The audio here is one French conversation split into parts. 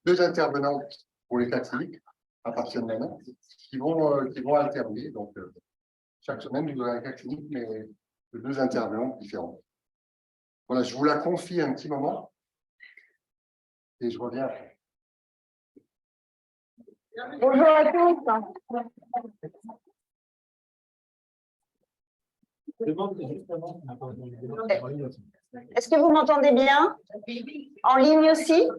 deux intervenantes pour les cas cliniques à partir de maintenant qui vont alterner. Donc, chaque semaine, vous aurez un cas clinique, mais de deux intervenants différents. Voilà, je vous la confie un petit moment et je reviens après. Bonjour à tous. Est-ce que vous m'entendez bien? En ligne aussi?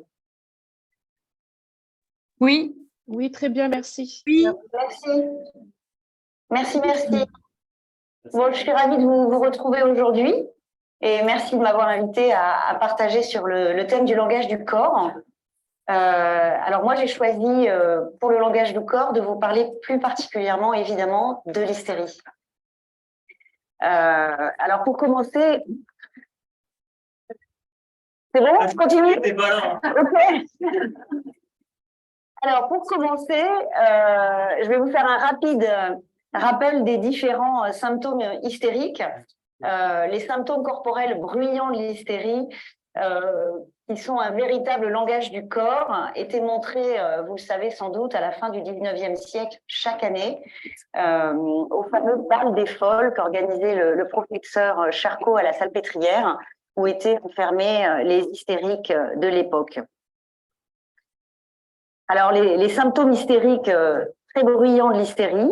Oui, oui, très bien, merci. Oui. Merci. Bon, je suis ravie de vous retrouver aujourd'hui et merci de m'avoir invité à partager sur le thème du langage du corps. Alors moi, j'ai choisi pour le langage du corps de vous parler plus particulièrement, évidemment, de l'hystérie. Alors pour commencer, c'est bon, je continue? Ok. Alors pour commencer, je vais vous faire un rapide rappel des différents symptômes hystériques. Les symptômes corporels bruyants de l'hystérie, qui sont un véritable langage du corps, étaient montrés, vous le savez sans doute, à la fin du 19e siècle, chaque année, au fameux bal des folles qu'organisait le professeur Charcot à la Salpêtrière, où étaient enfermés les hystériques de l'époque. Alors, les symptômes hystériques très bruyants de l'hystérie,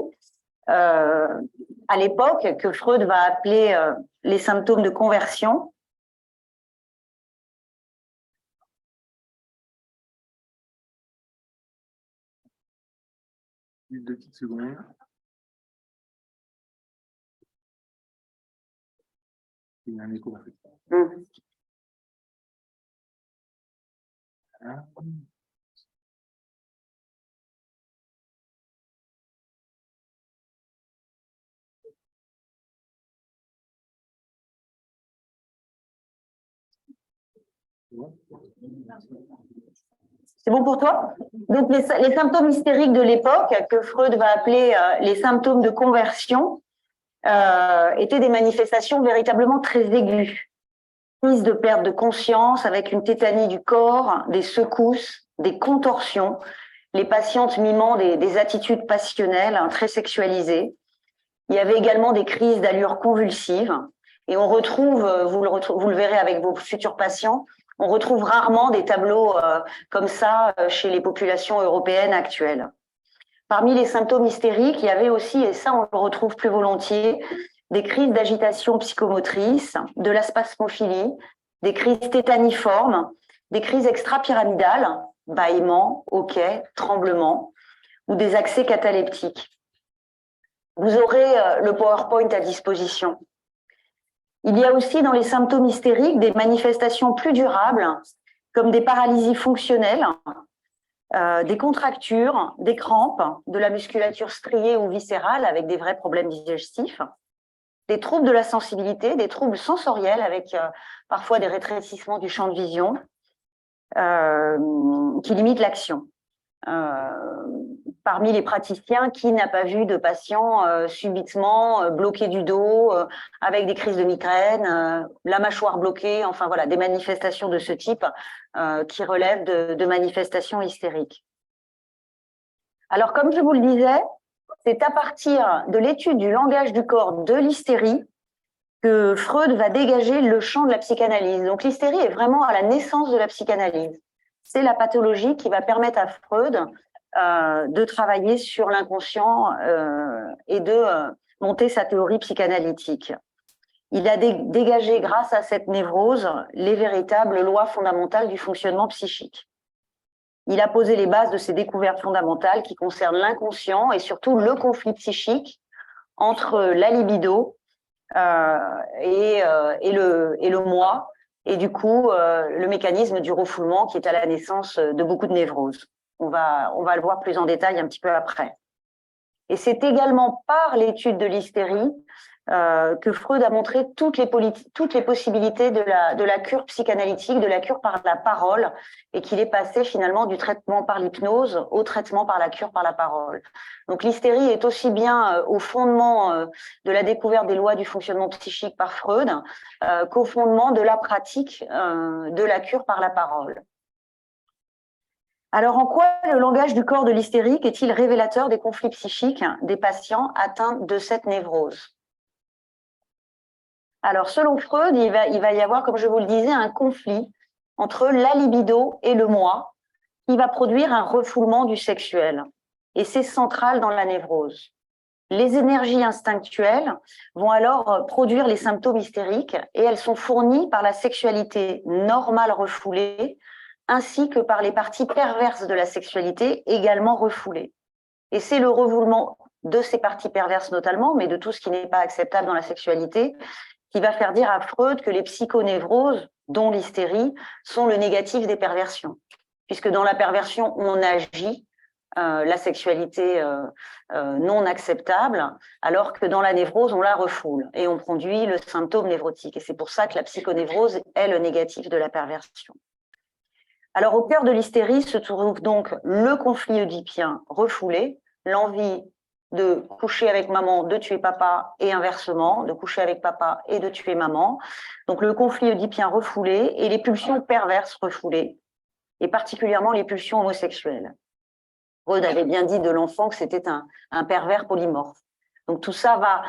à l'époque, que Freud va appeler les symptômes de conversion. Une petite seconde. Il y a un écho. C'est bon pour toi? Donc, les symptômes hystériques de l'époque, que Freud va appeler les symptômes de conversion, étaient des manifestations véritablement très aiguës. Prise de perte de conscience avec une tétanie du corps, des secousses, des contorsions, les patientes mimant des attitudes passionnelles très sexualisées. Il y avait également des crises d'allure convulsive. Et on retrouve, vous le verrez avec vos futurs patients, on retrouve rarement des tableaux comme ça chez les populations européennes actuelles. Parmi les symptômes hystériques, il y avait aussi, et ça on le retrouve plus volontiers, des crises d'agitation psychomotrice, de la spasmophilie, des crises tétaniformes, des crises extrapyramidales, bâillements, hoquets, tremblements, ou des accès cataleptiques. Vous aurez le PowerPoint à disposition. Il y a aussi dans les symptômes hystériques des manifestations plus durables, comme des paralysies fonctionnelles, des contractures, des crampes, de la musculature striée ou viscérale avec des vrais problèmes digestifs, des troubles de la sensibilité, des troubles sensoriels avec parfois des rétrécissements du champ de vision qui limitent l'action. Parmi les praticiens, qui n'a pas vu de patients subitement bloqués du dos, avec des crises de migraine, la mâchoire bloquée, enfin voilà, des manifestations de ce type qui relèvent de manifestations hystériques. Alors, comme je vous le disais, c'est à partir de l'étude du langage du corps de l'hystérie que Freud va dégager le champ de la psychanalyse. Donc, l'hystérie est vraiment à la naissance de la psychanalyse. C'est la pathologie qui va permettre à Freud de travailler sur l'inconscient et de monter sa théorie psychanalytique. Il a dégagé, grâce à cette névrose, les véritables lois fondamentales du fonctionnement psychique. Il a posé les bases de ces découvertes fondamentales qui concernent l'inconscient et surtout le conflit psychique entre la libido et le moi, et du coup le mécanisme du refoulement qui est à la naissance de beaucoup de névroses. On va le voir plus en détail un petit peu après. Et c'est également par l'étude de l'hystérie que Freud a montré toutes les possibilités de la cure psychanalytique, de la cure par la parole, et qu'il est passé finalement du traitement par l'hypnose au traitement par la cure par la parole. Donc l'hystérie est aussi bien au fondement de la découverte des lois du fonctionnement psychique par Freud qu'au fondement de la pratique de la cure par la parole. Alors, en quoi le langage du corps de l'hystérique est-il révélateur des conflits psychiques des patients atteints de cette névrose? Alors, selon Freud, il va y avoir, comme je vous le disais, un conflit entre la libido et le moi qui va produire un refoulement du sexuel. Et c'est central dans la névrose. Les énergies instinctuelles vont alors produire les symptômes hystériques et elles sont fournies par la sexualité normale refoulée ainsi que par les parties perverses de la sexualité également refoulées. Et c'est le refoulement de ces parties perverses notamment, mais de tout ce qui n'est pas acceptable dans la sexualité, qui va faire dire à Freud que les psychonévroses, dont l'hystérie, sont le négatif des perversions. Puisque dans la perversion, on agit la sexualité non acceptable, alors que dans la névrose, on la refoule et on produit le symptôme névrotique. Et c'est pour ça que la psychonévrose est le négatif de la perversion. Alors, au cœur de l'hystérie se trouve donc le conflit oedipien refoulé, l'envie de coucher avec maman, de tuer papa, et inversement, de coucher avec papa et de tuer maman. Donc, le conflit oedipien refoulé et les pulsions perverses refoulées, et particulièrement les pulsions homosexuelles. Freud avait bien dit de l'enfant que c'était un pervers polymorphe. Donc, tout ça va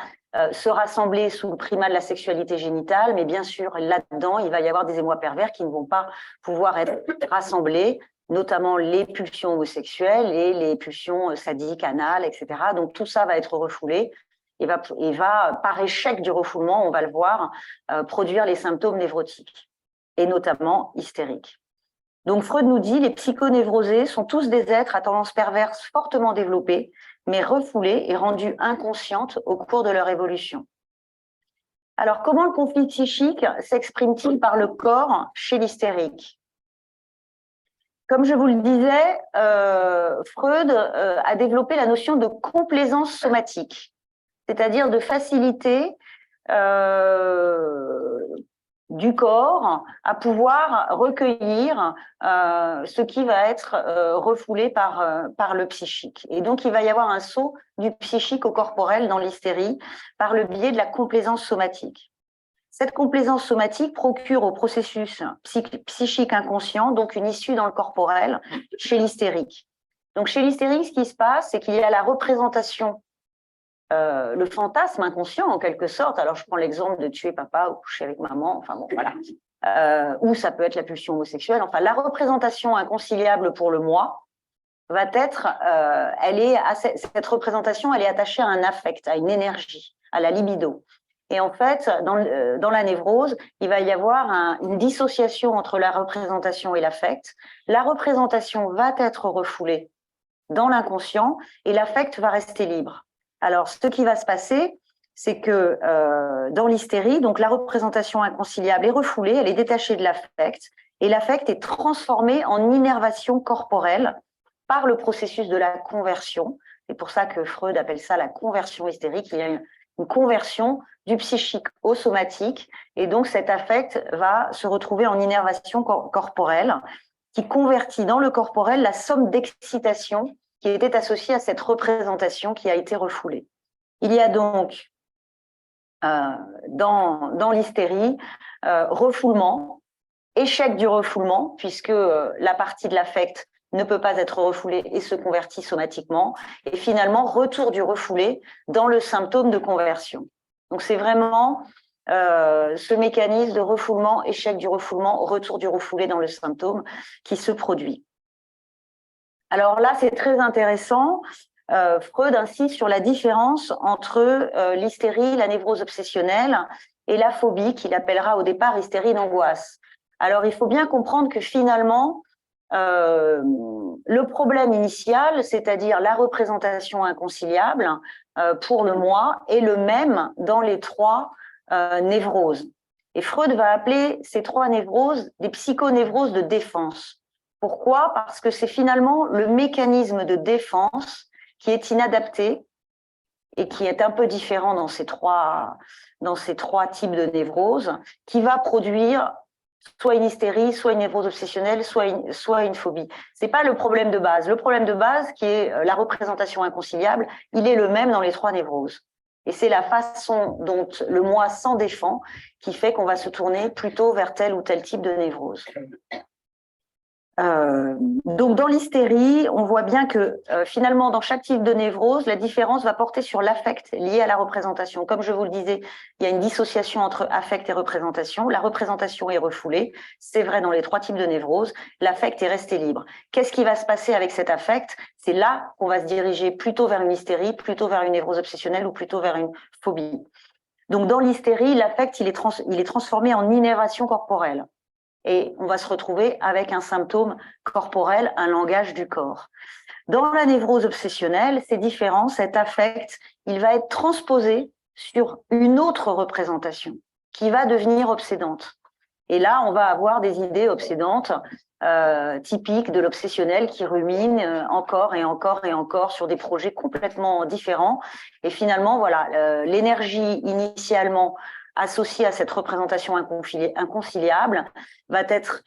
se rassembler sous le primat de la sexualité génitale, mais bien sûr, là-dedans, il va y avoir des émois pervers qui ne vont pas pouvoir être rassemblés, notamment les pulsions homosexuelles et les pulsions sadiques, anales, etc. Donc, tout ça va être refoulé et va, par échec du refoulement, on va le voir, produire les symptômes névrotiques, et notamment hystériques. Donc, Freud nous dit les psychonévrosés sont tous des êtres à tendance perverse fortement développée, mais refoulées et rendues inconscientes au cours de leur évolution. Alors, comment le conflit psychique s'exprime-t-il par le corps chez l'hystérique? Comme je vous le disais, Freud a développé la notion de complaisance somatique, c'est-à-dire de facilité du corps à pouvoir recueillir ce qui va être refoulé par le psychique. Et donc, il va y avoir un saut du psychique au corporel dans l'hystérie par le biais de la complaisance somatique. Cette complaisance somatique procure au processus psychique inconscient donc une issue dans le corporel chez l'hystérique. Donc, chez l'hystérique, ce qui se passe, c'est qu'il y a la représentation le fantasme inconscient en quelque sorte. Alors je prends l'exemple de tuer papa ou coucher avec maman, enfin bon voilà, ou ça peut être la pulsion homosexuelle. Enfin la représentation inconciliable pour le moi va être, cette représentation, elle est attachée à un affect, à une énergie, à la libido. Et en fait, dans la névrose, il va y avoir une dissociation entre la représentation et l'affect. La représentation va être refoulée dans l'inconscient et l'affect va rester libre. Alors, ce qui va se passer, c'est que dans l'hystérie, donc la représentation inconciliable est refoulée, elle est détachée de l'affect, et l'affect est transformé en innervation corporelle par le processus de la conversion. C'est pour ça que Freud appelle ça la conversion hystérique. Il y a une conversion du psychique au somatique, et donc cet affect va se retrouver en innervation corporelle, qui convertit dans le corporel la somme d'excitation qui était associée à cette représentation qui a été refoulée. Il y a donc dans l'hystérie refoulement, échec du refoulement, puisque la partie de l'affect ne peut pas être refoulée et se convertit somatiquement, et finalement retour du refoulé dans le symptôme de conversion. Donc c'est vraiment ce mécanisme de refoulement, échec du refoulement, retour du refoulé dans le symptôme qui se produit. Alors là, c'est très intéressant. Freud insiste sur la différence entre l'hystérie, la névrose obsessionnelle et la phobie, qu'il appellera au départ hystérie d'angoisse. Alors, il faut bien comprendre que finalement, le problème initial, c'est-à-dire la représentation inconciliable pour le moi, est le même dans les trois névroses. Et Freud va appeler ces trois névroses des psychonévroses de défense. Pourquoi? Parce que c'est finalement le mécanisme de défense qui est inadapté et qui est un peu différent dans ces trois types de névroses, qui va produire soit une hystérie, soit une névrose obsessionnelle, soit une phobie. C'est pas le problème de base. Le problème de base, qui est la représentation inconciliable, il est le même dans les trois névroses. Et c'est la façon dont le moi s'en défend qui fait qu'on va se tourner plutôt vers tel ou tel type de névrose. Donc, dans l'hystérie, on voit bien que finalement, dans chaque type de névrose, la différence va porter sur l'affect lié à la représentation. Comme je vous le disais, il y a une dissociation entre affect et représentation. La représentation est refoulée. C'est vrai dans les 3 types de névrose. L'affect est resté libre. Qu'est-ce qui va se passer avec cet affect? C'est là qu'on va se diriger plutôt vers une hystérie, plutôt vers une névrose obsessionnelle ou plutôt vers une phobie. Donc, dans l'hystérie, l'affect, il est transformé en innervation corporelle. Et on va se retrouver avec un symptôme corporel, un langage du corps. Dans la névrose obsessionnelle, c'est différent. Cet affect, il va être transposé sur une autre représentation qui va devenir obsédante. Et là, on va avoir des idées obsédantes typiques de l'obsessionnel qui rumine encore et encore et encore sur des projets complètement différents. Et finalement, voilà, l'énergie initialement associée à cette représentation inconciliable va être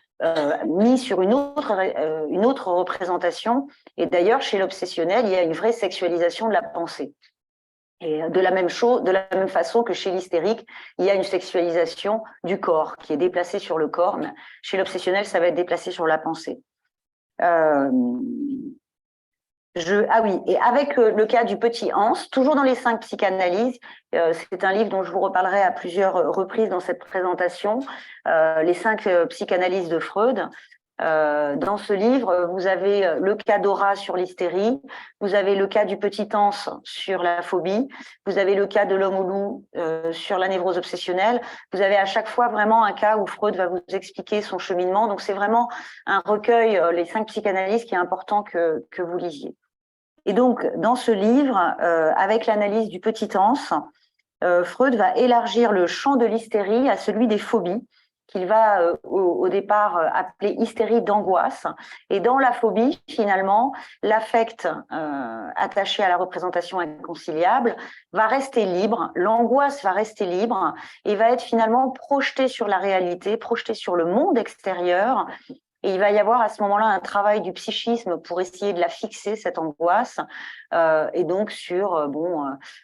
mise sur une autre représentation. Et d'ailleurs, chez l'obsessionnel, il y a une vraie sexualisation de la pensée. Et de la même façon que chez l'hystérique, il y a une sexualisation du corps qui est déplacée sur le corps. Mais chez l'obsessionnel, ça va être déplacé sur la pensée. Ah oui, et avec le cas du petit Hans, toujours dans les 5 psychanalyses, c'est un livre dont je vous reparlerai à plusieurs reprises dans cette présentation, les 5 psychanalyses de Freud. Dans ce livre, vous avez le cas d'Aura sur l'hystérie, vous avez le cas du petit Hans sur la phobie, vous avez le cas de l'homme au loup sur la névrose obsessionnelle. Vous avez à chaque fois vraiment un cas où Freud va vous expliquer son cheminement. Donc, c'est vraiment un recueil, les 5 psychanalyses, qui est important que vous lisiez. Et donc, dans ce livre, avec l'analyse du petit Hans, Freud va élargir le champ de l'hystérie à celui des phobies, qu'il va au départ appeler hystérie d'angoisse. Et dans la phobie, finalement, l'affect attaché à la représentation inconciliable va rester libre, l'angoisse va rester libre et va être finalement projetée sur la réalité, projetée sur le monde extérieur. Et il va y avoir à ce moment-là un travail du psychisme pour essayer de la fixer, cette angoisse, et donc sur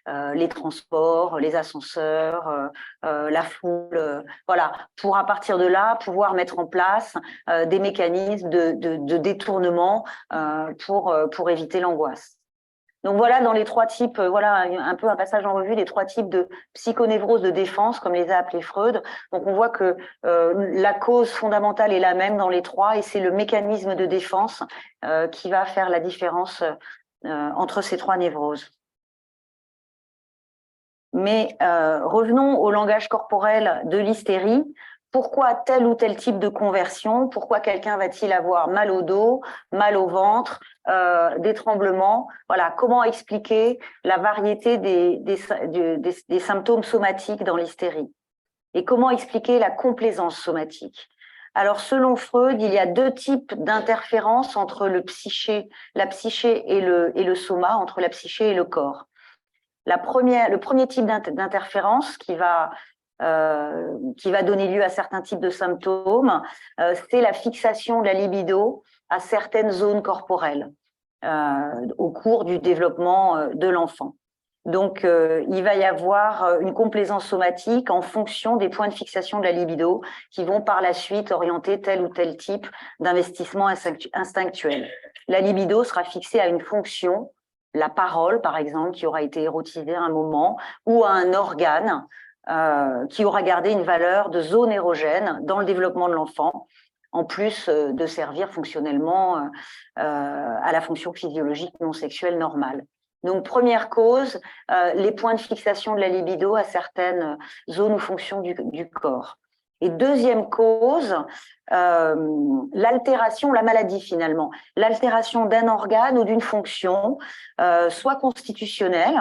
les transports, les ascenseurs, la foule, voilà, pour à partir de là pouvoir mettre en place des mécanismes de détournement pour éviter l'angoisse. Donc voilà, dans les 3 types, voilà un peu un passage en revue des 3 types de psychonévrose de défense, comme les a appelés Freud. Donc on voit que la cause fondamentale est la même dans les 3 et c'est le mécanisme de défense qui va faire la différence entre ces 3 névroses. Mais revenons au langage corporel de l'hystérie. Pourquoi tel ou tel type de conversion? Pourquoi quelqu'un va-t-il avoir mal au dos, mal au ventre, des tremblements? Voilà, comment expliquer la variété des symptômes somatiques dans l'hystérie? Et comment expliquer la complaisance somatique? Alors, selon Freud, il y a 2 types d'interférences entre la psyché et le soma, entre la psyché et le corps. Le premier type d'interférence qui va donner lieu à certains types de symptômes, c'est la fixation de la libido à certaines zones corporelles au cours du développement de l'enfant. Donc, il va y avoir une complaisance somatique en fonction des points de fixation de la libido qui vont par la suite orienter tel ou tel type d'investissement instinctuel. La libido sera fixée à une fonction, la parole, par exemple, qui aura été érotisée à un moment, ou à un organe qui aura gardé une valeur de zone érogène dans le développement de l'enfant, en plus de servir fonctionnellement à la fonction physiologique non sexuelle normale. Donc, première cause, les points de fixation de la libido à certaines zones ou fonctions du corps. Et deuxième cause, l'altération, la maladie finalement, l'altération d'un organe ou d'une fonction, soit constitutionnelle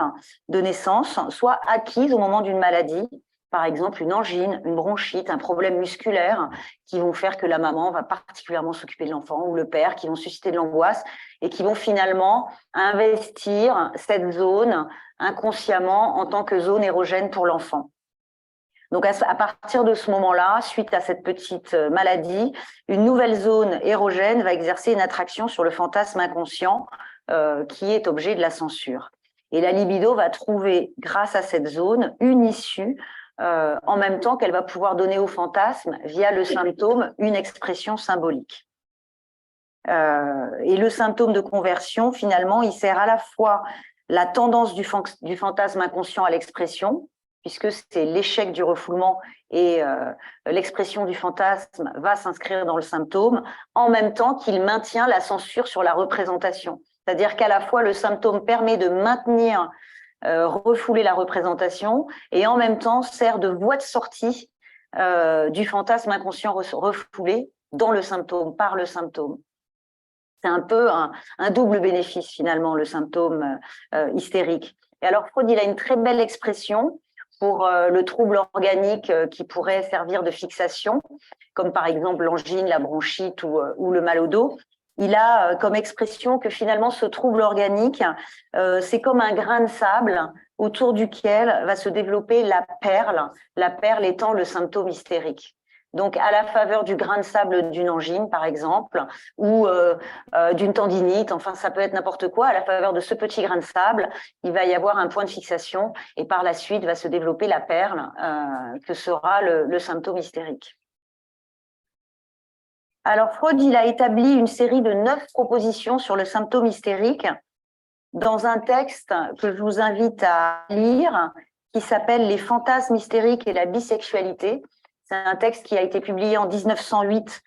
de naissance, soit acquise au moment d'une maladie, par exemple une angine, une bronchite, un problème musculaire qui vont faire que la maman va particulièrement s'occuper de l'enfant ou le père, qui vont susciter de l'angoisse et qui vont finalement investir cette zone inconsciemment en tant que zone érogène pour l'enfant. Donc, à partir de ce moment-là, suite à cette petite maladie, une nouvelle zone érogène va exercer une attraction sur le fantasme inconscient qui est objet de la censure. Et la libido va trouver, grâce à cette zone, une issue en même temps qu'elle va pouvoir donner au fantasme, via le symptôme, une expression symbolique. Et le symptôme de conversion, finalement, il sert à la fois la tendance du fantasme inconscient à l'expression, puisque c'est l'échec du refoulement et l'expression du fantasme va s'inscrire dans le symptôme, en même temps qu'il maintient la censure sur la représentation. C'est-à-dire qu'à la fois, le symptôme permet de maintenir, refouler la représentation, et en même temps sert de voie de sortie du fantasme inconscient refoulé dans le symptôme, par le symptôme. C'est un peu un double bénéfice, finalement, le symptôme hystérique. Et alors, Freud, il a une très belle expression pour le trouble organique qui pourrait servir de fixation, comme par exemple l'angine, la bronchite ou le mal au dos. Il a comme expression que finalement, ce trouble organique, c'est comme un grain de sable autour duquel va se développer la perle étant le symptôme hystérique. Donc, à la faveur du grain de sable d'une angine, par exemple, ou d'une tendinite, enfin, ça peut être n'importe quoi. À la faveur de ce petit grain de sable, il va y avoir un point de fixation et par la suite va se développer la perle que sera le symptôme hystérique. Alors, Freud, il a établi une série de 9 propositions sur le symptôme hystérique dans un texte que je vous invite à lire qui s'appelle « Les fantasmes hystériques et la bisexualité ». C'est un texte qui a été publié en 1908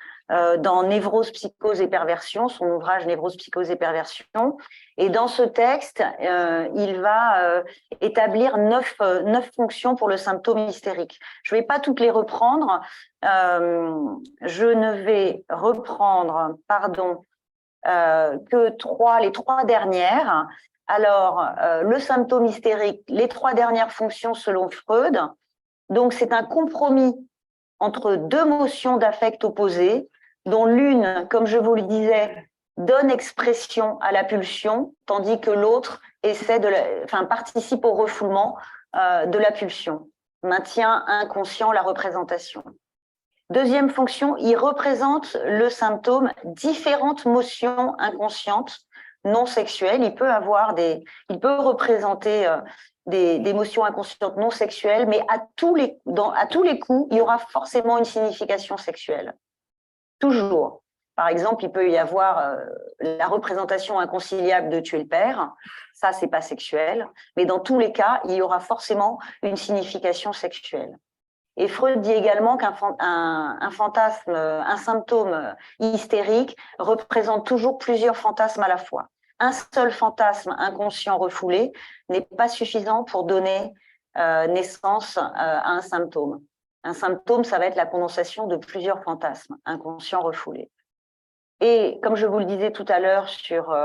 dans Névrose, psychose et perversion, son ouvrage Névrose, psychose et perversion. Et dans ce texte, il va établir 9 fonctions pour le symptôme hystérique. Je ne vais pas toutes les reprendre. Je ne vais reprendre, que les 3 dernières. Alors, le symptôme hystérique, les 3 dernières fonctions selon Freud. Donc, c'est un compromis entre 2 motions d'affect opposées, dont l'une, comme je vous le disais, donne expression à la pulsion, tandis que l'autre participe au refoulement de la pulsion, maintient inconscient la représentation. Deuxième fonction, il représente le symptôme différentes motions inconscientes non sexuelles. Il peut représenter des motions inconscientes non sexuelles, mais à tous les coups, il y aura forcément une signification sexuelle. Toujours. Par exemple, il peut y avoir la représentation inconciliable de tuer le père. Ça, c'est pas sexuel. Mais dans tous les cas, il y aura forcément une signification sexuelle. Et Freud dit également qu'un fantasme, un symptôme hystérique représente toujours plusieurs fantasmes à la fois. Un seul fantasme inconscient refoulé n'est pas suffisant pour donner naissance à un symptôme. Un symptôme, ça va être la condensation de plusieurs fantasmes inconscients refoulés. Et comme je vous le disais tout à l'heure sur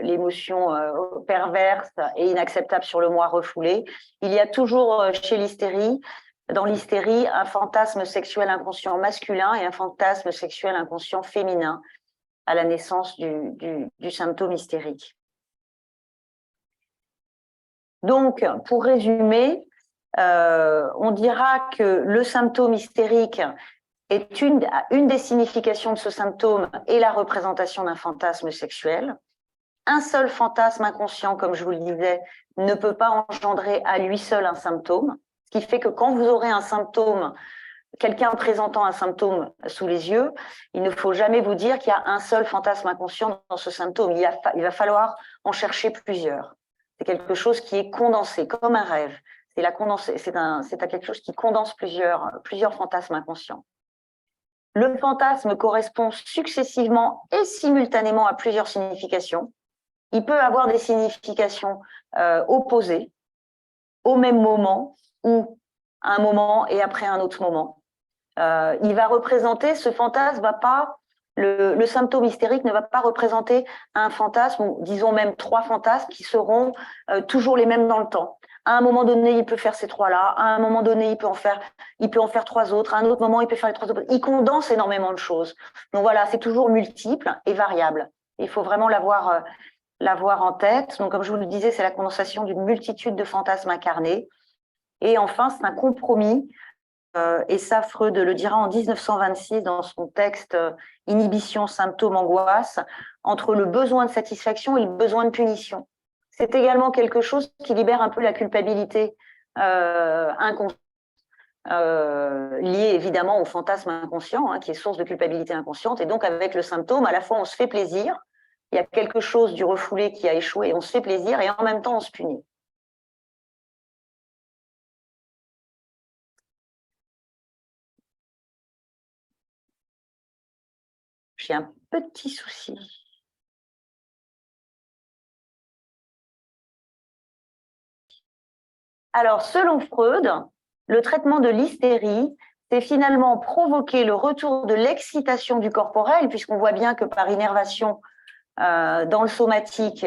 l'émotion perverse et inacceptable sur le moi refoulé, il y a toujours chez l'hystérie, dans l'hystérie, un fantasme sexuel inconscient masculin et un fantasme sexuel inconscient féminin à la naissance du symptôme hystérique. Donc, pour résumer, on dira que le symptôme hystérique est une des significations de ce symptôme et la représentation d'un fantasme sexuel. Un seul fantasme inconscient, comme je vous le disais, ne peut pas engendrer à lui seul un symptôme, ce qui fait que quand vous aurez un symptôme, quelqu'un présentant un symptôme sous les yeux, il ne faut jamais vous dire qu'il y a un seul fantasme inconscient dans ce symptôme. Il va falloir en chercher plusieurs. C'est quelque chose qui est condensé, comme un rêve. C'est quelque chose qui condense plusieurs fantasmes inconscients. Le fantasme correspond successivement et simultanément à plusieurs significations. Il peut avoir des significations opposées au même moment ou à un moment et après un autre moment. Il va représenter, ce fantasme va pas, le symptôme hystérique ne va pas représenter un fantasme, ou disons même 3 fantasmes qui seront toujours les mêmes dans le temps. À un moment donné, il peut faire ces 3-là. À un moment donné, il peut en faire 3 autres. À un autre moment, il peut faire les 3 autres. Il condense énormément de choses. Donc voilà, c'est toujours multiple et variable. Il faut vraiment l'avoir en tête. Donc, comme je vous le disais, c'est la condensation d'une multitude de fantasmes incarnés. Et enfin, c'est un compromis. Et ça, Freud le dira en 1926 dans son texte « Inhibition, symptômes, angoisse », entre le besoin de satisfaction et le besoin de punition. C'est également quelque chose qui libère un peu la culpabilité inconsciente. lié évidemment au fantasme inconscient, hein, qui est source de culpabilité inconsciente. Et donc, avec le symptôme, à la fois, on se fait plaisir, il y a quelque chose du refoulé qui a échoué, on se fait plaisir, et en même temps, on se punit. J'ai un petit souci. Alors, selon Freud, le traitement de l'hystérie, c'est finalement provoquer le retour de l'excitation du corporel, puisqu'on voit bien que par innervation, dans le somatique,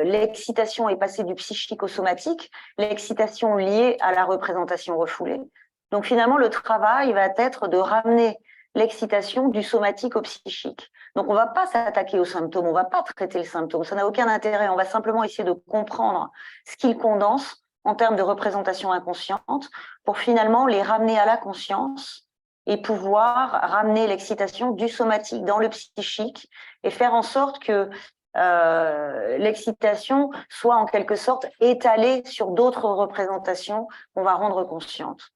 l'excitation est passée du psychique au somatique, l'excitation liée à la représentation refoulée. Donc finalement, le travail va être de ramener l'excitation du somatique au psychique. Donc on ne va pas s'attaquer aux symptômes, on ne va pas traiter le symptôme, ça n'a aucun intérêt, on va simplement essayer de comprendre ce qu'il condense en termes de représentation inconsciente pour finalement les ramener à la conscience et pouvoir ramener l'excitation du somatique dans le psychique et faire en sorte que l'excitation soit en quelque sorte étalée sur d'autres représentations qu'on va rendre conscientes.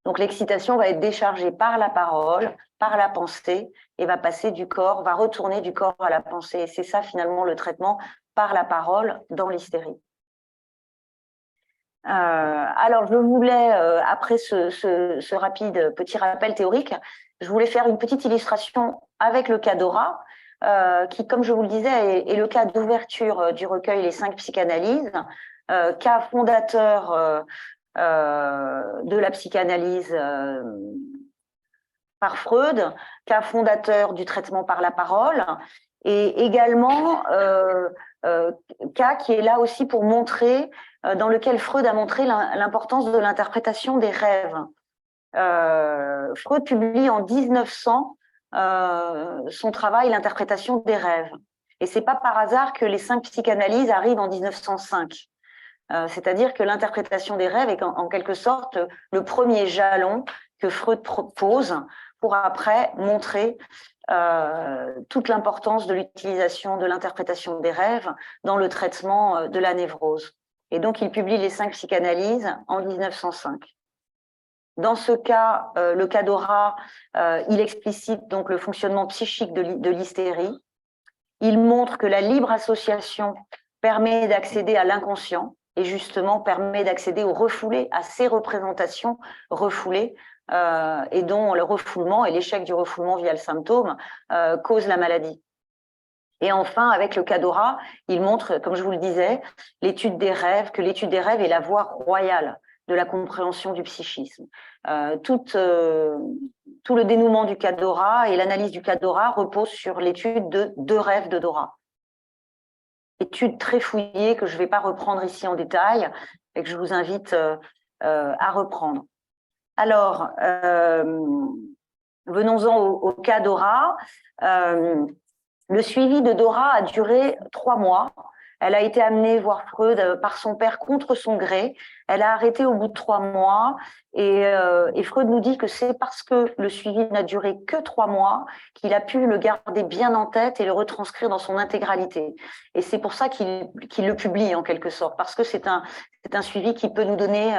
Donc l'excitation va être déchargée par la parole, par la pensée, et va passer du corps, va retourner du corps à la pensée. Et c'est ça finalement le traitement par la parole dans l'hystérie. Alors, je voulais, après ce rapide petit rappel théorique, je voulais faire une petite illustration avec le cas Dora, qui, comme je vous le disais, est le cas d'ouverture du recueil Les 5 psychanalyses, cas fondateur de la psychanalyse par Freud, cas fondateur du traitement par la parole, et également cas qui est là aussi pour montrer, dans lequel Freud a montré l'importance de l'interprétation des rêves. Freud publie en 1900 son travail, l'interprétation des rêves. Et c'est pas par hasard que les 5 psychanalyses arrivent en 1905. C'est-à-dire que l'interprétation des rêves est en quelque sorte le premier jalon que Freud propose pour après montrer toute l'importance de l'utilisation de l'interprétation des rêves dans le traitement de la névrose. Et donc, il publie les 5 psychanalyses en 1905. Dans ce cas, le cas Dora, il explicite donc le fonctionnement psychique de l'hystérie. Il montre que la libre association permet d'accéder à l'inconscient et justement permet d'accéder au refoulé, à ces représentations refoulées, et dont le refoulement et l'échec du refoulement via le symptôme cause la maladie. Et enfin, avec le cas Dora, il montre, comme je vous le disais, l'étude des rêves, que l'étude des rêves est la voie royale de la compréhension du psychisme. Tout le dénouement du cas Dora et l'analyse du cas Dora repose sur l'étude de 2 rêves de Dora. Étude très fouillée que je ne vais pas reprendre ici en détail et que je vous invite à reprendre. Alors, venons-en au cas Dora. Le suivi de Dora a duré 3 mois. Elle a été amenée voir Freud par son père contre son gré. Elle a arrêté au bout de 3 mois. Et Freud nous dit que c'est parce que le suivi n'a duré que 3 mois qu'il a pu le garder bien en tête et le retranscrire dans son intégralité. Et c'est pour ça qu'il le publie en quelque sorte, parce que c'est un suivi qui peut nous donner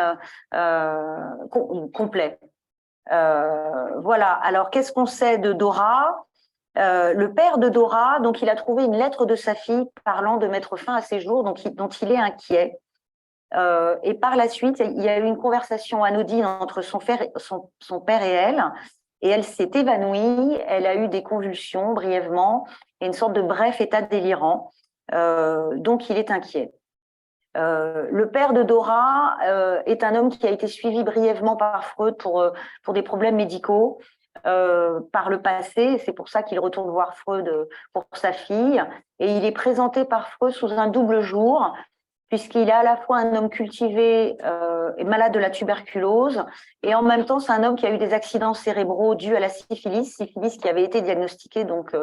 complet. Voilà. Alors, qu'est-ce qu'on sait de Dora ? Le père de Dora, donc il a trouvé une lettre de sa fille parlant de mettre fin à ses jours, dont il est inquiet. Et par la suite, il y a eu une conversation anodine entre son père et elle s'est évanouie, elle a eu des convulsions brièvement, et une sorte de bref état délirant, donc il est inquiet. Le père de Dora est un homme qui a été suivi brièvement par Freud pour des problèmes médicaux. Par le passé, c'est pour ça qu'il retourne voir Freud pour sa fille, et il est présenté par Freud sous un double jour, puisqu'il est à la fois un homme cultivé et malade de la tuberculose, et en même temps c'est un homme qui a eu des accidents cérébraux dus à la syphilis qui avait été diagnostiquée donc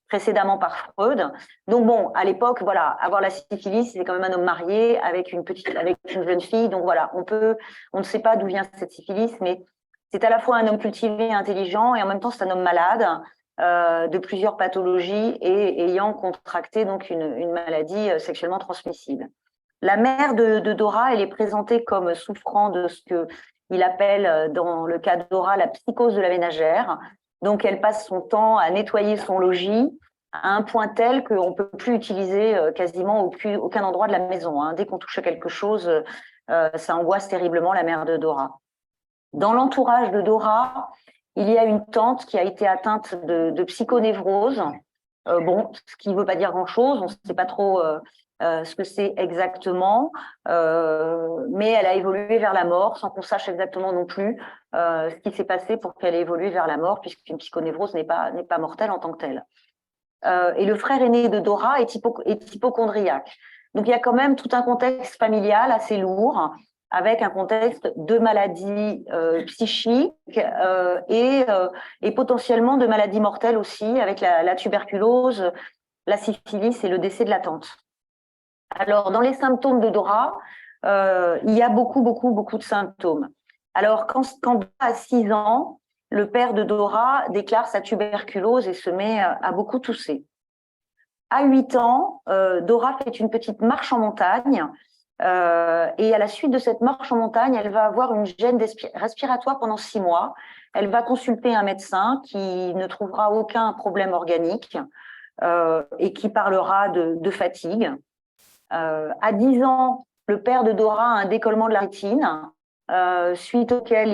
précédemment par Freud. Donc bon, à l'époque, voilà, avoir la syphilis, c'est quand même un homme marié avec une jeune fille, donc voilà, on ne sait pas d'où vient cette syphilis, mais c'est à la fois un homme cultivé et intelligent, et en même temps, c'est un homme malade de plusieurs pathologies et ayant contracté donc une maladie sexuellement transmissible. La mère de Dora, elle est présentée comme souffrant de ce que Il appelle, dans le cas de Dora, la psychose de la ménagère. Donc, elle passe son temps à nettoyer son logis à un point tel qu'on ne peut plus utiliser quasiment aucun endroit de la maison, hein. Dès qu'on touche à quelque chose, ça angoisse terriblement la mère de Dora. Dans l'entourage de Dora, il y a une tante qui a été atteinte de psychonévrose. Bon, ce qui ne veut pas dire grand-chose, on ne sait pas trop ce que c'est exactement, mais elle a évolué vers la mort sans qu'on sache exactement non plus ce qui s'est passé pour qu'elle ait évolué vers la mort, puisqu'une psychonévrose n'est pas mortelle en tant que telle. Et le frère aîné de Dora est hypocondriaque. Donc il y a quand même tout un contexte familial assez lourd, avec un contexte de maladies psychiques et potentiellement de maladies mortelles aussi, avec la tuberculose, la syphilis et le décès de la tante. Alors, dans les symptômes de Dora, il y a beaucoup de symptômes. Alors, quand Dora a 6 ans, le père de Dora déclare sa tuberculose et se met à beaucoup tousser. À 8 ans, Dora fait une petite marche en montagne et à la suite de cette marche en montagne, elle va avoir une gêne respiratoire pendant 6 mois. Elle va consulter un médecin qui ne trouvera aucun problème organique et qui parlera de fatigue. À 10 ans, le père de Dora a un décollement de la rétine, suite auquel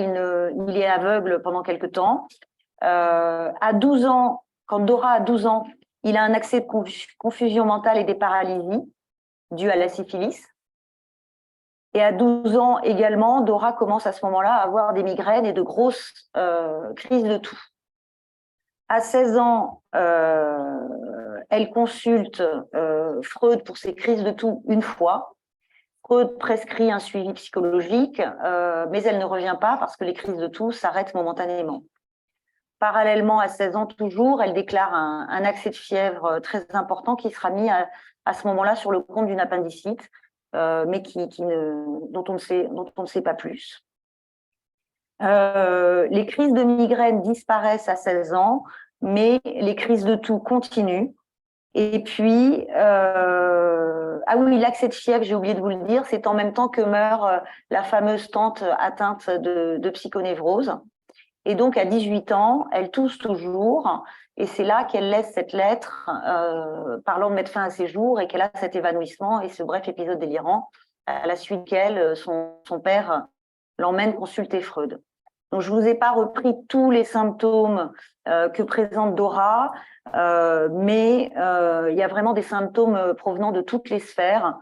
il est aveugle pendant quelque temps. À 12 ans, quand Dora a 12 ans, il a un accès de confusion mentale et des paralysies dues à la syphilis. Et à 12 ans également, Dora commence à ce moment-là à avoir des migraines et de grosses crises de toux. À 16 ans, elle consulte Freud pour ses crises de toux une fois. Freud prescrit un suivi psychologique, mais elle ne revient pas parce que les crises de toux s'arrêtent momentanément. Parallèlement, à 16 ans toujours, elle déclare un accès de fièvre très important qui sera mis à ce moment-là sur le compte d'une appendicite, mais dont on ne sait pas plus. Les crises de migraine disparaissent à 16 ans, mais les crises de toux continuent. Et puis, ah oui, l'accès de fièvre, j'ai oublié de vous le dire, c'est en même temps que meurt la fameuse tante atteinte de psychonévrose. Et donc, à 18 ans, elle tousse toujours. Et c'est là qu'elle laisse cette lettre parlant de mettre fin à ses jours et qu'elle a cet évanouissement et ce bref épisode délirant, à la suite duquel son père l'emmène consulter Freud. Donc, je ne vous ai pas repris tous les symptômes que présente Dora, mais il y a vraiment des symptômes provenant de toutes les sphères.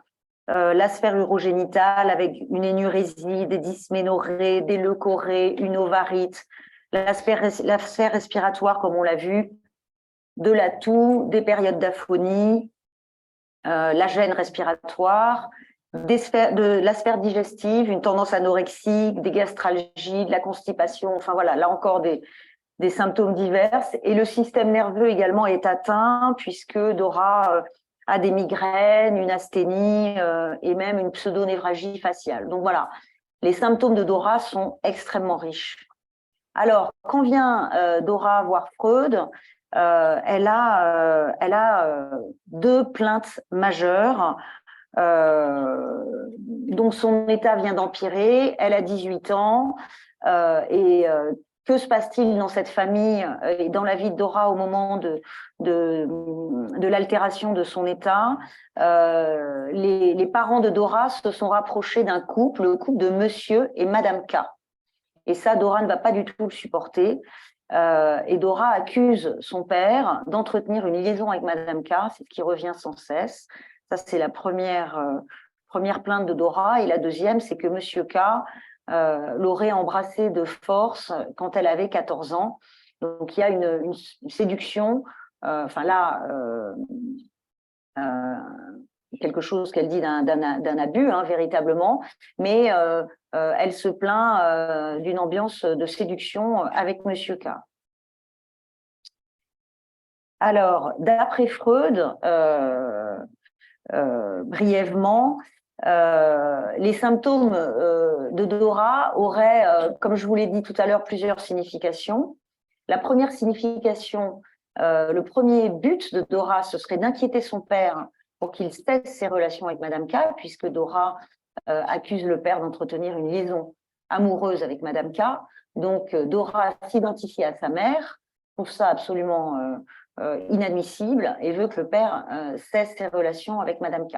La sphère urogénitale avec une énurésie, des dysménorrhées, des leucorrhées, une ovarite, la sphère respiratoire, comme on l'a vu, de la toux, des périodes d'aphonie, la gêne respiratoire, de la sphère digestive, une tendance anorexique, des gastralgies, de la constipation, enfin voilà, là encore des symptômes divers. Et le système nerveux également est atteint puisque Dora a des migraines, une asthénie et même une pseudonévralgie faciale. Donc voilà, les symptômes de Dora sont extrêmement riches. Alors, quand vient Dora voir Freud, elle a 2 plaintes majeures. Donc, son état vient d'empirer. Elle a 18 ans. Que se passe-t-il dans cette famille et dans la vie de Dora au moment de l'altération de son état? Les parents de Dora se sont rapprochés d'un couple, le couple de Monsieur et Madame K. Et ça, Dora ne va pas du tout le supporter. Et Dora accuse son père d'entretenir une liaison avec Madame K, c'est ce qui revient sans cesse. Ça, c'est la première plainte de Dora. Et la deuxième, c'est que Monsieur K l'aurait embrassée de force quand elle avait 14 ans. Donc, il y a une séduction. Quelque chose qu'elle dit d'un abus, hein, véritablement, mais elle se plaint d'une ambiance de séduction avec Monsieur K. Alors, d'après Freud, brièvement, les symptômes de Dora auraient, comme je vous l'ai dit tout à l'heure, plusieurs significations. La première signification, le premier but de Dora, ce serait d'inquiéter son père pour qu'il cesse ses relations avec Madame K, puisque Dora accuse le père d'entretenir une liaison amoureuse avec Madame K. Donc, Dora s'identifie à sa mère, trouve ça absolument inadmissible et veut que le père cesse ses relations avec Madame K.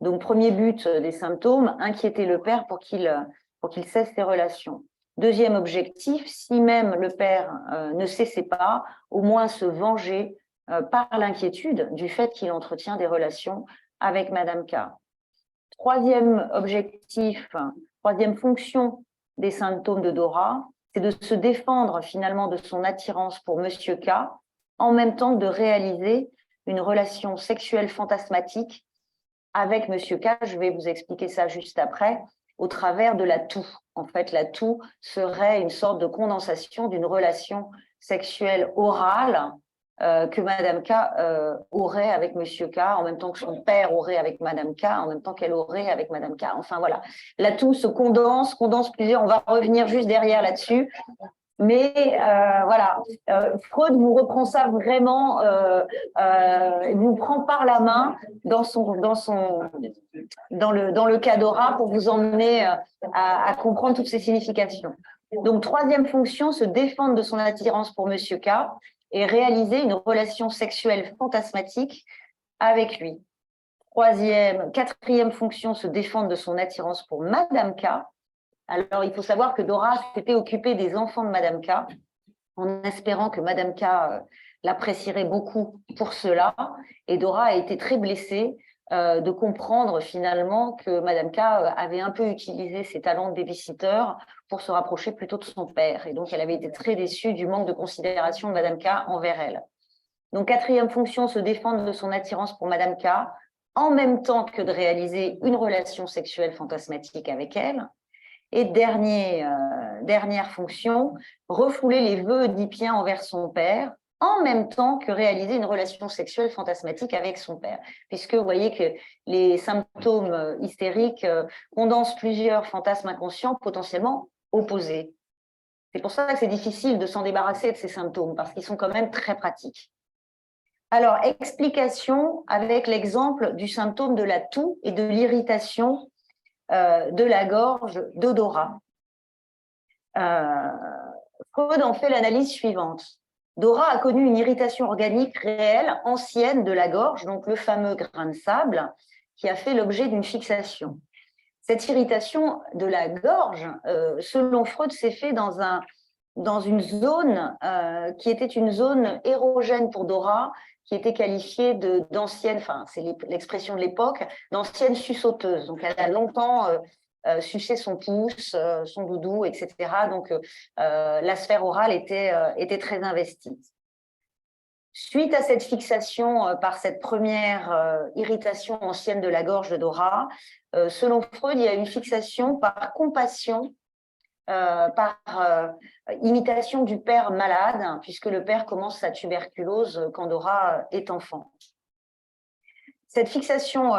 Donc, premier but des symptômes, inquiéter le père pour qu'il cesse ses relations. Deuxième objectif, si même le père ne cessait pas, au moins se venger par l'inquiétude du fait qu'il entretient des relations avec Madame K. Troisième objectif, troisième fonction des symptômes de Dora, c'est de se défendre finalement de son attirance pour Monsieur K, en même temps que de réaliser une relation sexuelle fantasmatique avec Monsieur K. Je vais vous expliquer ça juste après, au travers de la toux. En fait, la toux serait une sorte de condensation d'une relation sexuelle orale que Madame K aurait avec Monsieur K, en même temps que son père aurait avec Madame K, en même temps qu'elle aurait avec Madame K. Enfin voilà, la toux se condense plusieurs. On va revenir juste derrière là-dessus. Mais voilà, Freud vous reprend ça vraiment, il vous prend par la main dans le cas Dora pour vous emmener à comprendre toutes ces significations. Donc, troisième fonction, se défendre de son attirance pour Monsieur K et réaliser une relation sexuelle fantasmatique avec lui. Quatrième fonction, se défendre de son attirance pour Madame K. Alors, il faut savoir que Dora s'était occupée des enfants de Madame K, en espérant que Madame K l'apprécierait beaucoup pour cela. Et Dora a été très blessée de comprendre finalement que Madame K avait un peu utilisé ses talents de babysitter pour se rapprocher plutôt de son père. Et donc, elle avait été très déçue du manque de considération de Madame K envers elle. Donc, quatrième fonction, se défendre de son attirance pour Madame K, en même temps que de réaliser une relation sexuelle fantasmatique avec elle. Et dernière fonction, refouler les vœux oedipiens envers son père, en même temps que réaliser une relation sexuelle fantasmatique avec son père. Puisque vous voyez que les symptômes hystériques condensent plusieurs fantasmes inconscients potentiellement opposés. C'est pour ça que c'est difficile de s'en débarrasser de ces symptômes, parce qu'ils sont quand même très pratiques. Alors, explication avec l'exemple du symptôme de la toux et de l'irritation de la gorge de Dora. Freud en fait l'analyse suivante. Dora a connu une irritation organique réelle, ancienne de la gorge, donc le fameux grain de sable, qui a fait l'objet d'une fixation. Cette irritation de la gorge, selon Freud, s'est fait dans une zone qui était une zone érogène pour Dora, qui était qualifiée d'ancienne, enfin c'est l'expression de l'époque, d'ancienne suçoteuse. Donc elle a longtemps sucé son pouce, son doudou, etc. Donc la sphère orale était très investie. Suite à cette fixation par cette première irritation ancienne de la gorge de Dora, selon Freud, il y a une fixation par compassion, par imitation du père malade, puisque le père commence sa tuberculose quand Dora est enfant. Cette fixation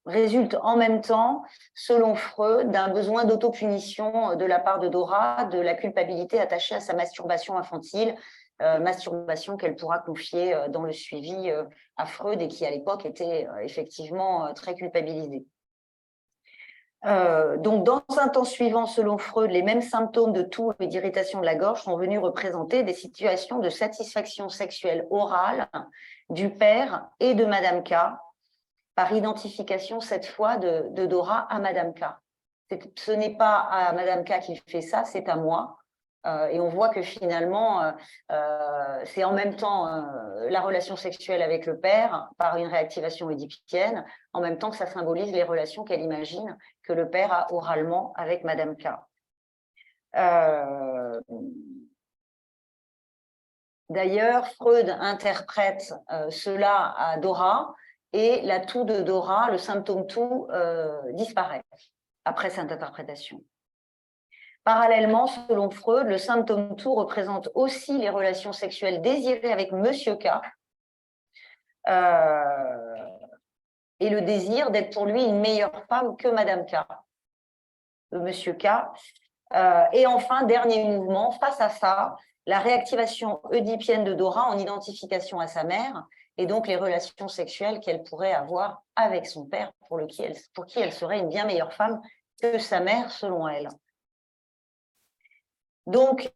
résulte en même temps, selon Freud, d'un besoin d'autopunition de la part de Dora, de la culpabilité attachée à sa masturbation infantile, masturbation qu'elle pourra confier dans le suivi à Freud et qui à l'époque était effectivement très culpabilisée. Donc, dans un temps suivant, selon Freud, les mêmes symptômes de toux et d'irritation de la gorge sont venus représenter des situations de satisfaction sexuelle orale du père et de Madame K, par identification cette fois de Dora à Madame K. Ce n'est pas à Madame K qui fait ça, c'est à moi. Et on voit que finalement, c'est en même temps la relation sexuelle avec le père par une réactivation oedipienne, en même temps que ça symbolise les relations qu'elle imagine que le père a oralement avec Madame K. D'ailleurs, Freud interprète cela à Dora et la toux de Dora, le symptôme toux, disparaît après cette interprétation. Parallèlement, selon Freud, le symptôme toux représente aussi les relations sexuelles désirées avec Monsieur K et le désir d'être pour lui une meilleure femme que Madame K, Monsieur K. Et enfin, dernier mouvement, face à ça, la réactivation oedipienne de Dora en identification à sa mère et donc les relations sexuelles qu'elle pourrait avoir avec son père pour qui elle serait une bien meilleure femme que sa mère selon elle. Donc,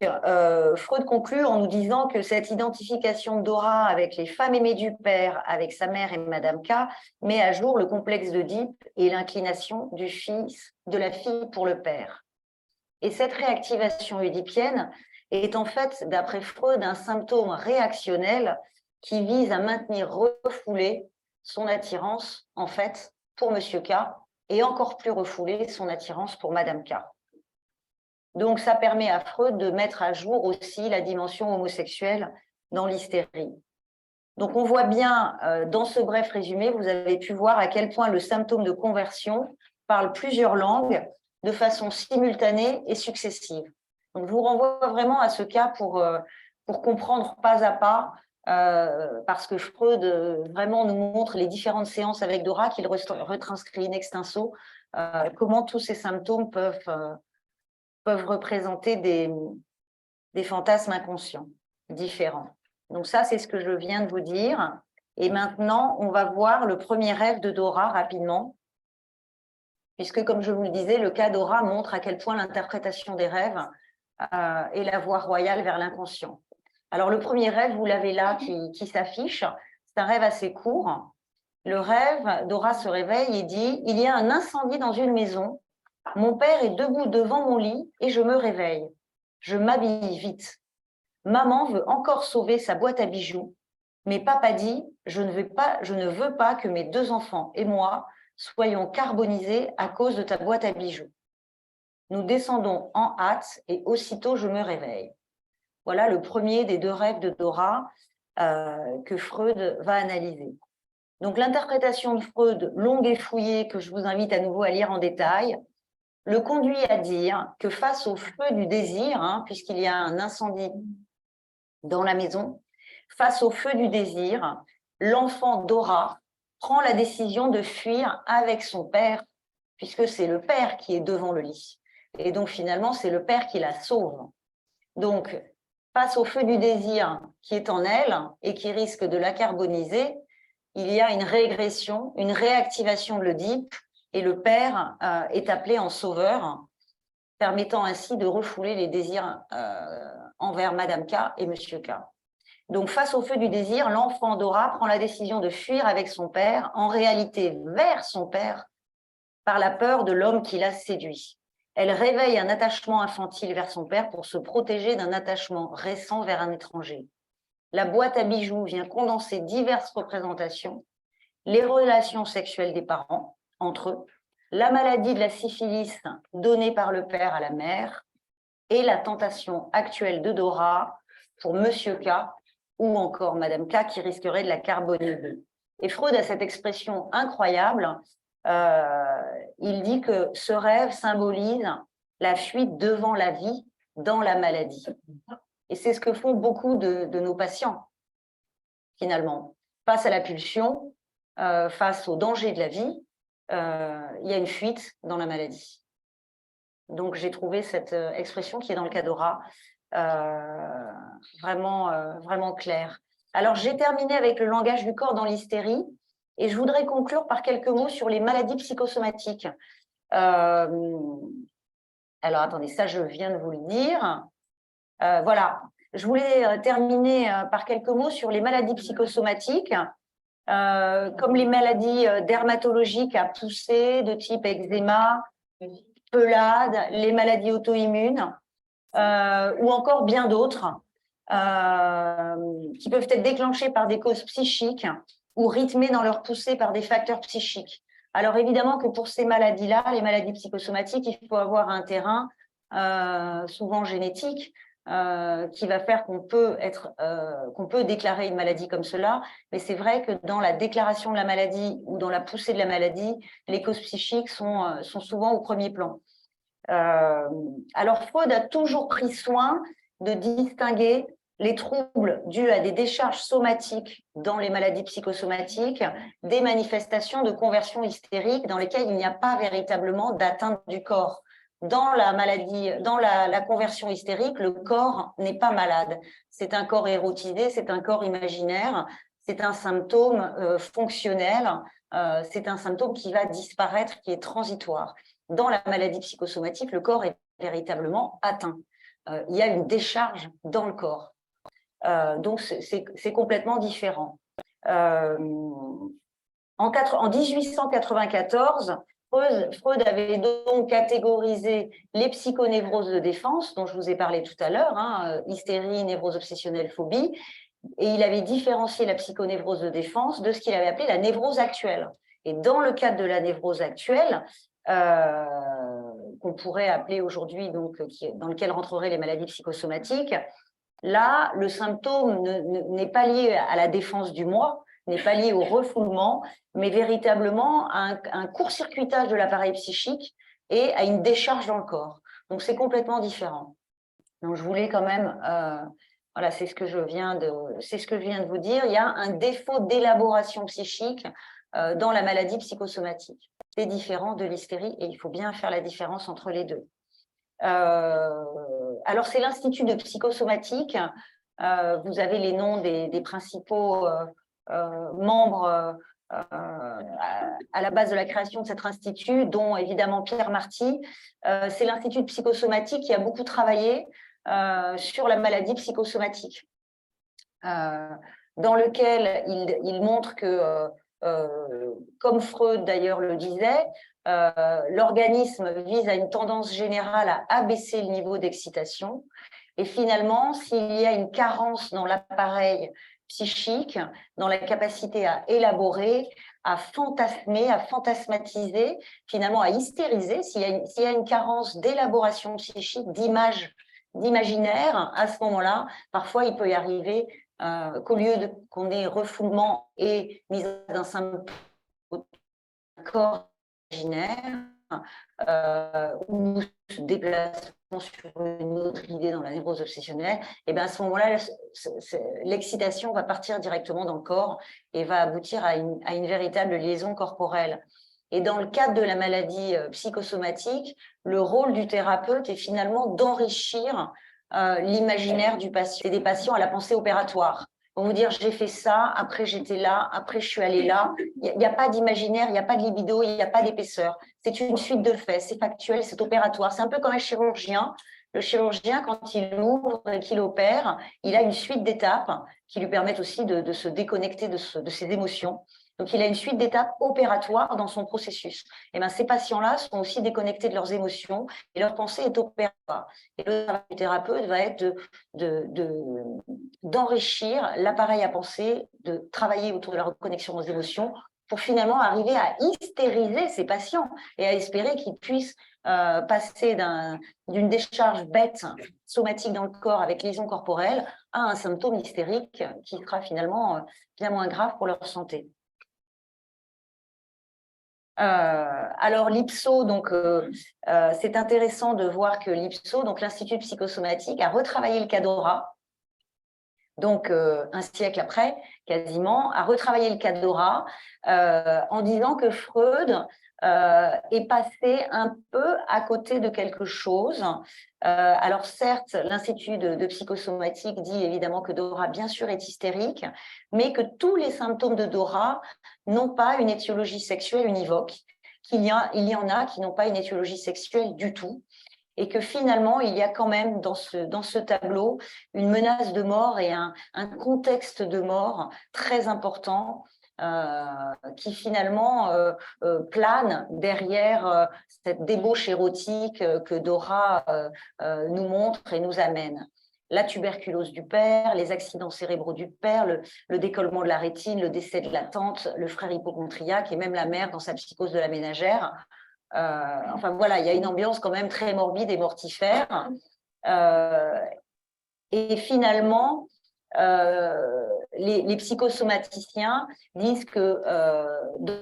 Freud conclut en nous disant que cette identification de Dora avec les femmes aimées du père, avec sa mère et Madame K, met à jour le complexe d'Oedipe et l'inclination de la fille pour le père. Et cette réactivation oedipienne est en fait, d'après Freud, un symptôme réactionnel qui vise à maintenir refoulé son attirance, en fait, pour Monsieur K, et encore plus refoulé son attirance pour Madame K. Donc, ça permet à Freud de mettre à jour aussi la dimension homosexuelle dans l'hystérie. Donc, on voit bien, dans ce bref résumé, vous avez pu voir à quel point le symptôme de conversion parle plusieurs langues de façon simultanée et successive. Donc, je vous renvoie vraiment à ce cas pour comprendre pas à pas, parce que Freud vraiment nous montre les différentes séances avec Dora qu'il retranscrit in extenso, comment tous ces symptômes peuvent représenter des fantasmes inconscients différents. Donc ça, c'est ce que je viens de vous dire. Et maintenant, on va voir le premier rêve de Dora rapidement, puisque, comme je vous le disais, le cas Dora montre à quel point l'interprétation des rêves est la voie royale vers l'inconscient. Alors, le premier rêve, vous l'avez là qui s'affiche. C'est un rêve assez court. Le rêve, Dora se réveille et dit « Il y a un incendie dans une maison. Mon père est debout devant mon lit et je me réveille. Je m'habille vite. Maman veut encore sauver sa boîte à bijoux, mais papa dit je ne veux pas que mes 2 enfants et moi soyons carbonisés à cause de ta boîte à bijoux. Nous descendons en hâte et aussitôt je me réveille. » Voilà le premier des 2 rêves de Dora que Freud va analyser. Donc l'interprétation de Freud, longue et fouillée, que je vous invite à nouveau à lire en détail, le conduit à dire que face au feu du désir, puisqu'il y a un incendie dans la maison, face au feu du désir, l'enfant Dora prend la décision de fuir avec son père, puisque c'est le père qui est devant le lit. Et donc finalement, c'est le père qui la sauve. Donc, face au feu du désir qui est en elle et qui risque de la carboniser, il y a une régression, une réactivation de l'Oedipe, et le père est appelé en sauveur, permettant ainsi de refouler les désirs envers Madame K et Monsieur K. Donc, face au feu du désir, l'enfant Dora prend la décision de fuir avec son père, en réalité vers son père, par la peur de l'homme qui l'a séduit. Elle réveille un attachement infantile vers son père pour se protéger d'un attachement récent vers un étranger. La boîte à bijoux vient condenser diverses représentations, les relations sexuelles des parents entre eux, la maladie de la syphilis donnée par le père à la mère et la tentation actuelle de Dora pour Monsieur K ou encore Madame K qui risquerait de la carboniser. Et Freud a cette expression incroyable, il dit que ce rêve symbolise la fuite devant la vie dans la maladie. Et c'est ce que font beaucoup de nos patients, finalement. Face à la pulsion, face au danger de la vie, il y a une fuite dans la maladie. Donc, j'ai trouvé cette expression qui est dans le cas Dora vraiment claire. Alors, j'ai terminé avec le langage du corps dans l'hystérie et je voudrais conclure par quelques mots sur les maladies psychosomatiques. Alors, attendez, ça, je viens de vous le dire. Voilà, je voulais terminer par quelques mots sur les maladies psychosomatiques. Comme les maladies dermatologiques à pousser de type eczéma, pelade, les maladies auto-immunes ou encore bien d'autres qui peuvent être déclenchées par des causes psychiques ou rythmées dans leur poussée par des facteurs psychiques. Alors évidemment que pour ces maladies-là, les maladies psychosomatiques, il faut avoir un terrain souvent génétique, qui va faire qu'on peut déclarer une maladie comme cela, mais c'est vrai que dans la déclaration de la maladie ou dans la poussée de la maladie, les causes psychiques sont souvent au premier plan. Alors Freud a toujours pris soin de distinguer les troubles dus à des décharges somatiques dans les maladies psychosomatiques, des manifestations de conversion hystérique dans lesquelles il n'y a pas véritablement d'atteinte du corps. Dans la maladie, dans la conversion hystérique, le corps n'est pas malade. C'est un corps érotisé, c'est un corps imaginaire, c'est un symptôme fonctionnel, c'est un symptôme qui va disparaître, qui est transitoire. Dans la maladie psychosomatique, le corps est véritablement atteint. il y a une décharge dans le corps. Donc, c'est complètement différent. En 1894, Freud avait donc catégorisé les psychonévroses de défense, dont je vous ai parlé tout à l'heure, hystérie, névrose obsessionnelle, phobie, et il avait différencié la psychonévrose de défense de ce qu'il avait appelé la névrose actuelle. Et dans le cadre de la névrose actuelle, qu'on pourrait appeler aujourd'hui, donc, dans lequel rentreraient les maladies psychosomatiques, là, le symptôme n'est pas lié à la défense du moi, n'est pas lié au refoulement, mais véritablement à un court-circuitage de l'appareil psychique et à une décharge dans le corps. Donc, c'est complètement différent. Donc, je voulais quand même, voilà, c'est ce que je viens de vous dire. Il y a un défaut d'élaboration psychique dans la maladie psychosomatique. C'est différent de l'hystérie et il faut bien faire la différence entre les deux. Alors, c'est l'Institut de psychosomatique. Vous avez les noms des principaux membres à la base de la création de cet institut, dont évidemment Pierre Marty. C'est l'Institut de psychosomatique qui a beaucoup travaillé sur la maladie psychosomatique, dans lequel il montre que, comme Freud d'ailleurs le disait, l'organisme vise à une tendance générale à abaisser le niveau d'excitation. Et finalement, s'il y a une carence dans l'appareil psychique, dans la capacité à élaborer, à fantasmer, à fantasmatiser, finalement à hystériser, s'il y a une carence d'élaboration psychique, d'imaginaire, à ce moment-là, parfois il peut y arriver qu'au lieu qu'on ait refoulement et mise d'un symptôme corps imaginaire ou déplacement sur une autre idée dans la névrose obsessionnelle, et bien à ce moment-là, l'excitation va partir directement dans le corps et va aboutir à une véritable liaison corporelle. Et dans le cadre de la maladie psychosomatique, le rôle du thérapeute est finalement d'enrichir l'imaginaire du patient. C'est des patients à la pensée opératoire. Pour vous dire, j'ai fait ça, après j'étais là, après je suis allée là. Il n'y a pas d'imaginaire, il n'y a pas de libido, il n'y a pas d'épaisseur. C'est une suite de faits, c'est factuel, c'est opératoire. C'est un peu comme un chirurgien. Le chirurgien, quand il ouvre et qu'il opère, il a une suite d'étapes qui lui permettent aussi de se déconnecter de ses émotions. Donc, il a une suite d'étapes opératoires dans son processus. Et bien, ces patients-là sont aussi déconnectés de leurs émotions et leur pensée est opératoire. Et le travail du thérapeute va être d'enrichir l'appareil à penser, de travailler autour de la reconnexion aux émotions pour finalement arriver à hystériser ces patients et à espérer qu'ils puissent passer d'une décharge bête somatique dans le corps avec lésion corporelle à un symptôme hystérique qui sera finalement bien moins grave pour leur santé. Alors l'IPSO, donc c'est intéressant de voir que l'IPSO, donc l'Institut psychosomatique, a retravaillé le cas d'Ora, donc un siècle après, quasiment, a retravaillé le cas d'Ora en disant que Freud est passé un peu à côté de quelque chose. Alors certes, l'Institut de psychosomatique dit évidemment que Dora, bien sûr, est hystérique, mais que tous les symptômes de Dora n'ont pas une étiologie sexuelle univoque, il y en a qui n'ont pas une étiologie sexuelle du tout, et que finalement, il y a quand même dans ce tableau une menace de mort et un contexte de mort très important qui finalement plane derrière cette débauche érotique que Dora nous montre et nous amène. La tuberculose du père, les accidents cérébraux du père, le décollement de la rétine, le décès de la tante, le frère hypocondriaque et même la mère dans sa psychose de la ménagère. Enfin voilà, il y a une ambiance quand même très morbide et mortifère. Et finalement, les psychosomaticiens disent que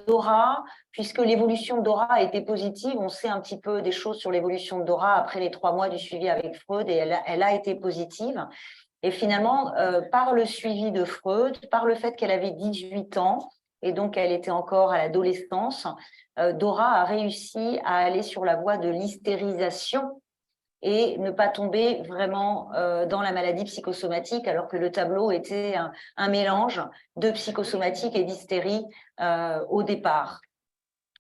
Dora, puisque l'évolution de Dora a été positive, on sait un petit peu des choses sur l'évolution de Dora après les 3 mois du suivi avec Freud, et elle a été positive. Et finalement, par le suivi de Freud, par le fait qu'elle avait 18 ans, et donc elle était encore à l'adolescence, Dora a réussi à aller sur la voie de l'hystérisation et ne pas tomber vraiment dans la maladie psychosomatique, alors que le tableau était un mélange de psychosomatique et d'hystérie au départ.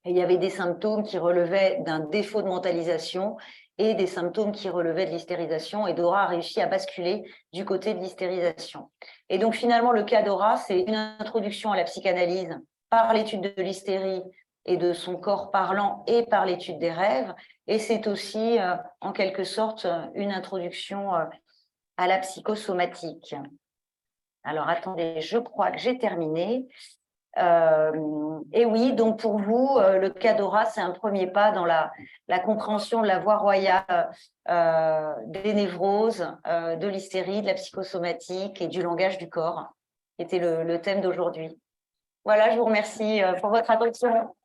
Et il y avait des symptômes qui relevaient d'un défaut de mentalisation et des symptômes qui relevaient de l'hystérisation. Et Dora a réussi à basculer du côté de l'hystérisation. Et donc, finalement, le cas Dora, c'est une introduction à la psychanalyse par l'étude de l'hystérie et de son corps parlant et par l'étude des rêves. Et c'est aussi, en quelque sorte, une introduction à la psychosomatique. Alors, attendez, je crois que j'ai terminé. Et oui, donc pour vous, le cas Dora, c'est un premier pas dans la compréhension de la voie royale des névroses, de l'hystérie, de la psychosomatique et du langage du corps, qui était le thème d'aujourd'hui. Voilà, je vous remercie pour votre attention.